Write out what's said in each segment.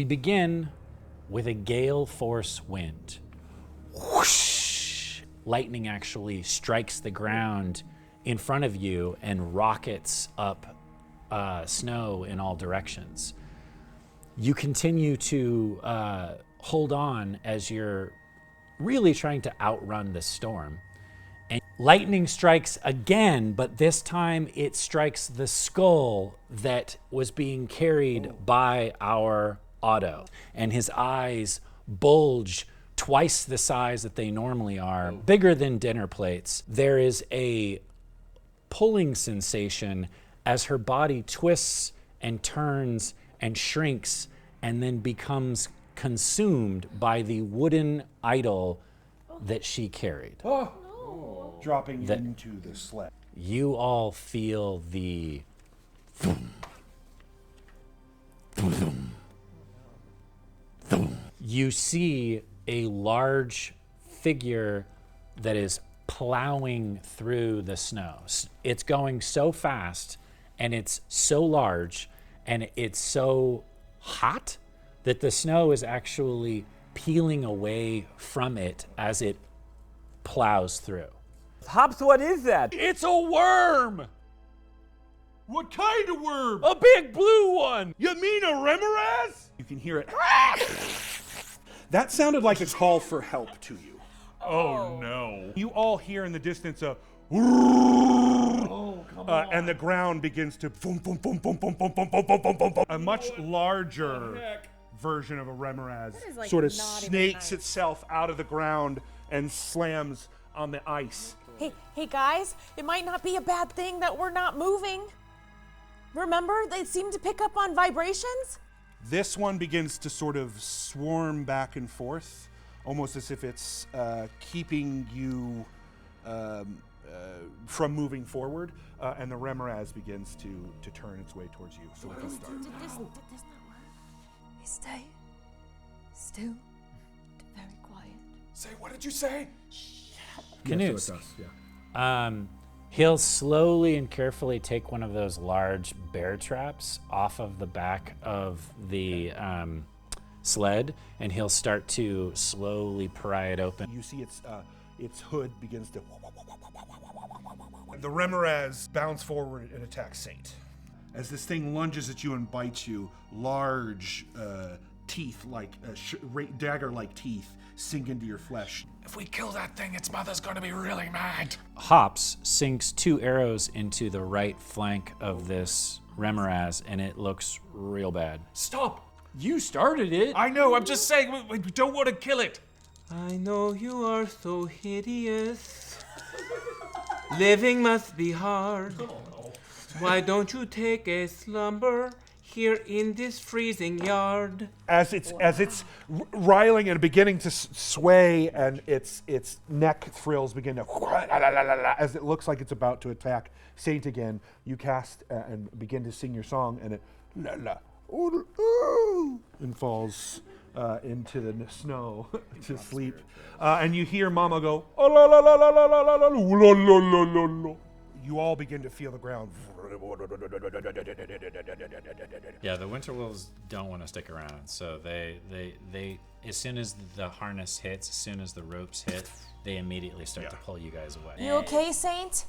begin with a gale force wind. Whoosh! Lightning actually strikes the ground in front of you and rockets up snow in all directions. You continue to hold on as you're really trying to outrun the storm. And lightning strikes again, but this time it strikes the skull that was being carried by our Otto. And his eyes bulge twice the size that they normally are, bigger than dinner plates. There is a pulling sensation as her body twists and turns and shrinks and then becomes consumed by the wooden idol that she carried. Dropping into the sled. You all feel the thum, thum, thum, thum. You see a large figure that is plowing through the snow. It's going so fast and it's so large and it's so hot that the snow is actually peeling away from it as it plows through. Hops, what is that? It's a worm! What kind of worm? A big blue one! You mean a remoras? You can hear it. That sounded like a call for help to you. Oh no. You all hear in the distance a and the ground begins to boom, boom, boom, boom, boom, boom, boom, boom, boom, boom, boom, boom. A much larger version of a remoras like sort of not even snakes nice. itself out of the ground and slams on the ice. Hey guys, it might not be a bad thing that we're not moving. Remember, they seem to pick up on vibrations? This one begins to sort of swarm back and forth, almost as if it's keeping you from moving forward, and the remoras begins to turn its way towards you. So we can start. Did this not work? Stay still, very quiet. Say, what did you say? Canoes. Yes, so it does, yeah. He'll slowly and carefully take one of those large bear traps off of the back of the sled, and he'll start to slowly pry it open. You see its hood begins to. The remoras bounce forward and attack Saint. As this thing lunges at you and bites you, large teeth, like dagger-like teeth, sink into your flesh. If we kill that thing, its mother's gonna be really mad. Hops sinks 2 arrows into the right flank of this remoras, and it looks real bad. Stop! You started it. I know, I'm just saying, we don't want to kill it. I know you are so hideous. Living must be hard. Why don't you take a slumber here in this freezing yard? As it's riling and beginning to sway, and its neck thrills begin to as it looks like it's about to attack Saint again. You cast and begin to sing your song, and it and falls into the snow to sleep. And you hear Mama go, "Oh, la, la, la, la, la, la, la, la, la, la, la, la, la." You all begin to feel the ground. Yeah, the winter wolves don't want to stick around, so they as soon as the harness hits, as soon as the ropes hit, they immediately start to pull you guys away. You okay, Saint?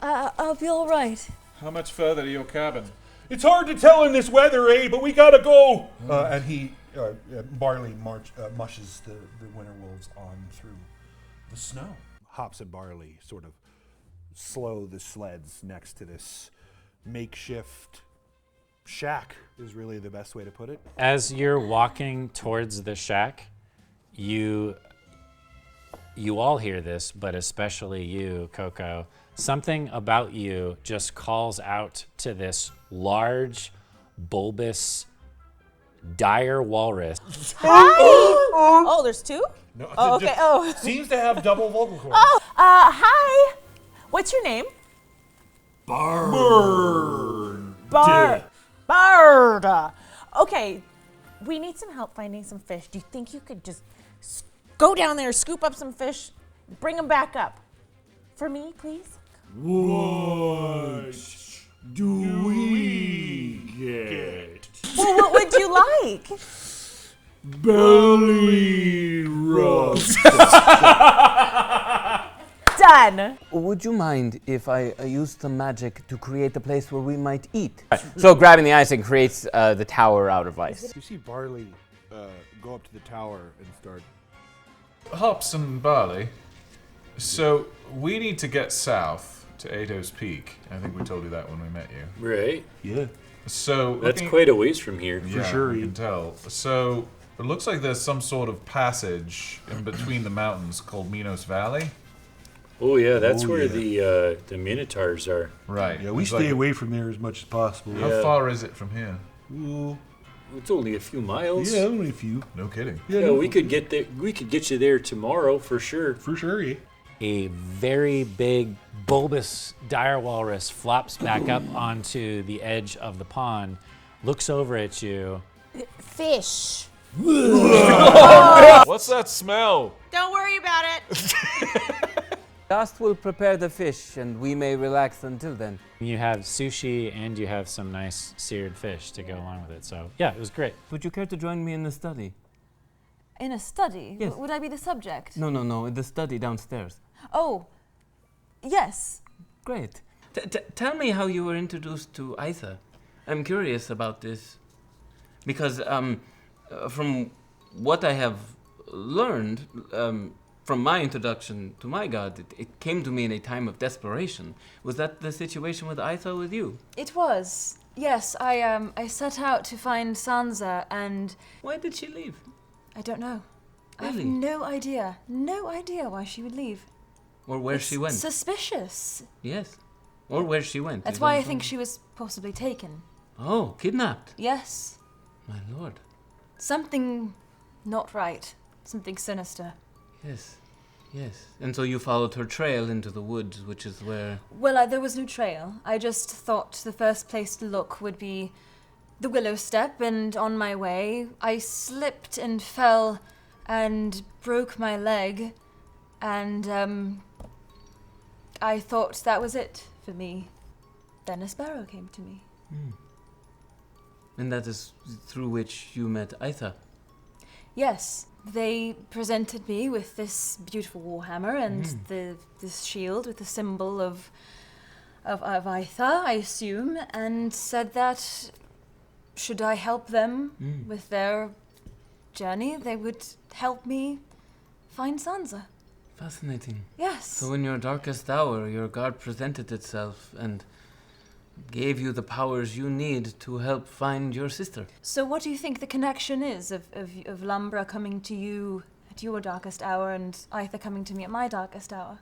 I'll be all right. How much further to your cabin? It's hard to tell in this weather, but we gotta go. And Barley mushes the winter wolves on through the snow. Hops and Barley sort of slow the sleds next to this makeshift shack is really the best way to put it. As you're walking towards the shack, you all hear this, but especially you, Coco. Something about you just calls out to this large, bulbous, dire walrus. Hi! Oh, there's 2? No, Oh, okay. Oh. Seems to have double vocal cords. Oh, hi. What's your name? Bird. Bird. Okay, we need some help finding some fish. Do you think you could just go down there, scoop up some fish, bring them back up? For me, please? What do we get? Well, what would you like? Belly rub. Done. Would you mind if I used some magic to create a place where we might eat? So grabbing the icing creates the tower out of ice. You see Barley go up to the tower and start. Hops and Barley. So we need to get south to Ado's Peak. I think we told you that when we met you. Right. Yeah. So That's quite a ways from here. yeah, sure, you yeah. can tell. So it looks like there's some sort of passage in between the mountains called Minos Valley. Oh yeah, that's Oh, where yeah. the Minotaurs are. Right. Yeah, we It's stay like- away from there as much as possible. How Yeah. far is it from here? Ooh. It's only a few miles. Yeah, only a few. No kidding. Yeah, we could get there. We could get you there tomorrow for sure. For sure, yeah. A very big bulbous dire walrus flops back up onto the edge of the pond, looks over at you. Fish. What's that smell? Don't worry about it. Gast will prepare the fish, and we may relax until then. You have sushi and you have some nice seared fish to go along with it. So yeah, it was great. Would you care to join me in the study? In a study? Yes. Would I be the subject? No, in the study downstairs. Oh, yes. Great. Tell me how you were introduced to Aitha. I'm curious about this. Because from what I have learned, from my introduction to my god, it came to me in a time of desperation. Was that the situation with Aitha with you? It was. Yes, I set out to find Sansa, and Why did she leave? I don't know. I have Really? no idea. No idea why she would leave. Or where It's she went? Suspicious. Yes. Or where she went. That's Is why I that think so? she was possibly taken. Oh, kidnapped. Yes. My lord. Something not right. Something sinister. Yes. Yes. And so you followed her trail into the woods, which is where... Well, there was no trail. I just thought the first place to look would be the Willow Step, and on my way, I slipped and fell and broke my leg, and I thought that was it for me. Then a sparrow came to me. And that is through which you met Aitha. Yes, they presented me with this beautiful warhammer and this shield with the symbol of Aitha, I assume, and said that should I help them with their journey, they would help me find Sansa. Fascinating. Yes. So in your darkest hour, your god presented itself and gave you the powers you need to help find your sister. So what do you think the connection is of Lumbra coming to you at your darkest hour and Aitha coming to me at my darkest hour?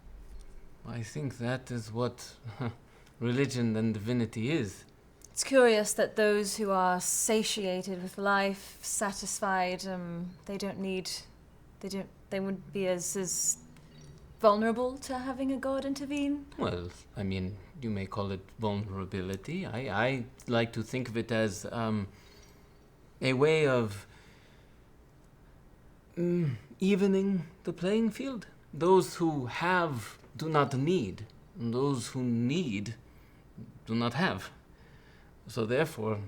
I think that is what religion and divinity is. It's curious that those who are satiated with life, satisfied, they wouldn't be as vulnerable to having a god intervene. Well, I mean, you may call it vulnerability. I like to think of it as a way of evening the playing field. Those who have do not need, and those who need do not have. So therefore,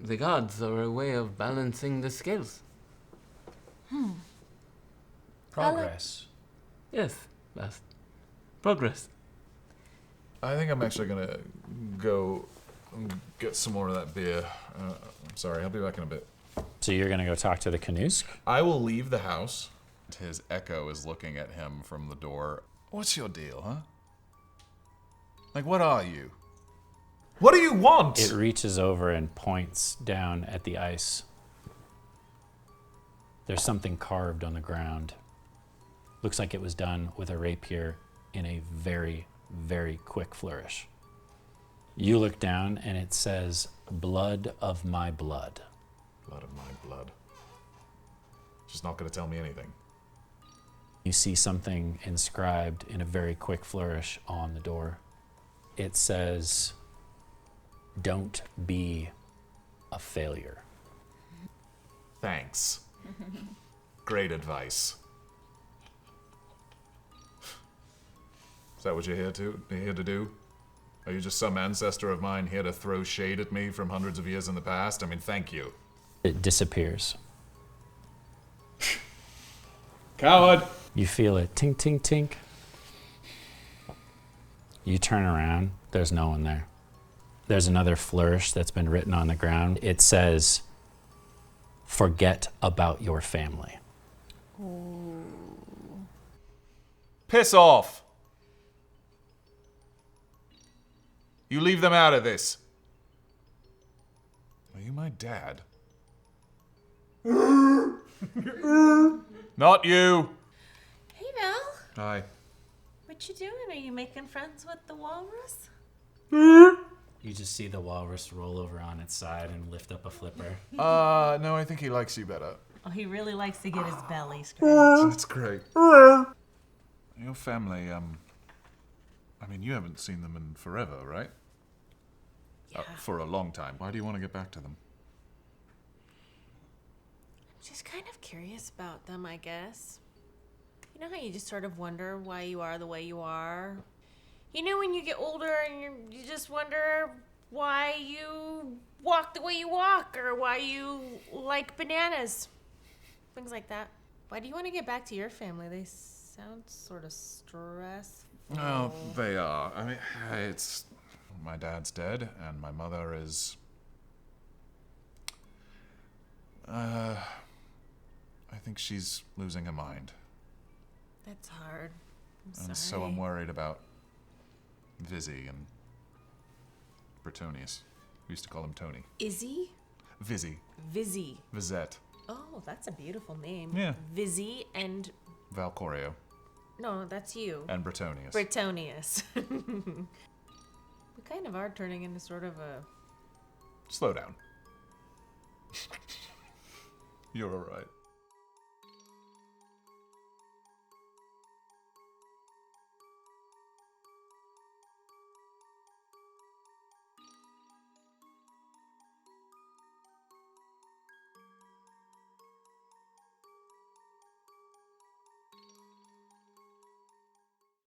the gods are a way of balancing the scales. Progress. Yes, last. Progress. I think I'm actually gonna go get some more of that beer. I'm sorry, I'll be back in a bit. So you're gonna go talk to the Canusk? I will leave the house. His echo is looking at him from the door. What's your deal, huh? Like, what are you? What do you want? It reaches over and points down at the ice. There's something carved on the ground. Looks like it was done with a rapier in a very, very quick flourish. You look down and it says, "Blood of my blood." Blood of my blood. She's not gonna tell me anything. You see something inscribed in a very quick flourish on the door. It says, "Don't be a failure." Thanks. Great advice. Is that what you're here to do? Are you just some ancestor of mine here to throw shade at me from hundreds of years in the past? I mean, thank you. It disappears. Coward! You feel it tink, tink, tink. You turn around, there's no one there. There's another flourish that's been written on the ground. It says, "Forget about your family." Piss off! You leave them out of this. Are you my dad? Not you! Hey, Val. Hi. What you doing? Are you making friends with the walrus? You just see the walrus roll over on its side and lift up a flipper. No, I think he likes you better. Oh, he really likes to get his belly scratched. That's great. Your family, I mean, you haven't seen them in forever, right? Yeah. For a long time. Why do you want to get back to them? Just kind of curious about them, I guess. You know how you just sort of wonder why you are the way you are? You know when you get older and you just wonder why you walk the way you walk or why you like bananas. Things like that. Why do you want to get back to your family? They sound sort of stressful. Oh, they are. I mean, it's... My dad's dead, and my mother is... I think she's losing her mind. That's hard. I'm sorry. And so I'm worried about Vizzy and Bretonius. We used to call him Tony. Izzy? Vizzy. Vizzy. Vizette. Oh, that's a beautiful name. Yeah. Vizzy and... Valcorio. No, that's you. And Bretonius. Bretonius. We kind of are turning into sort of a... Slow down. You're alright.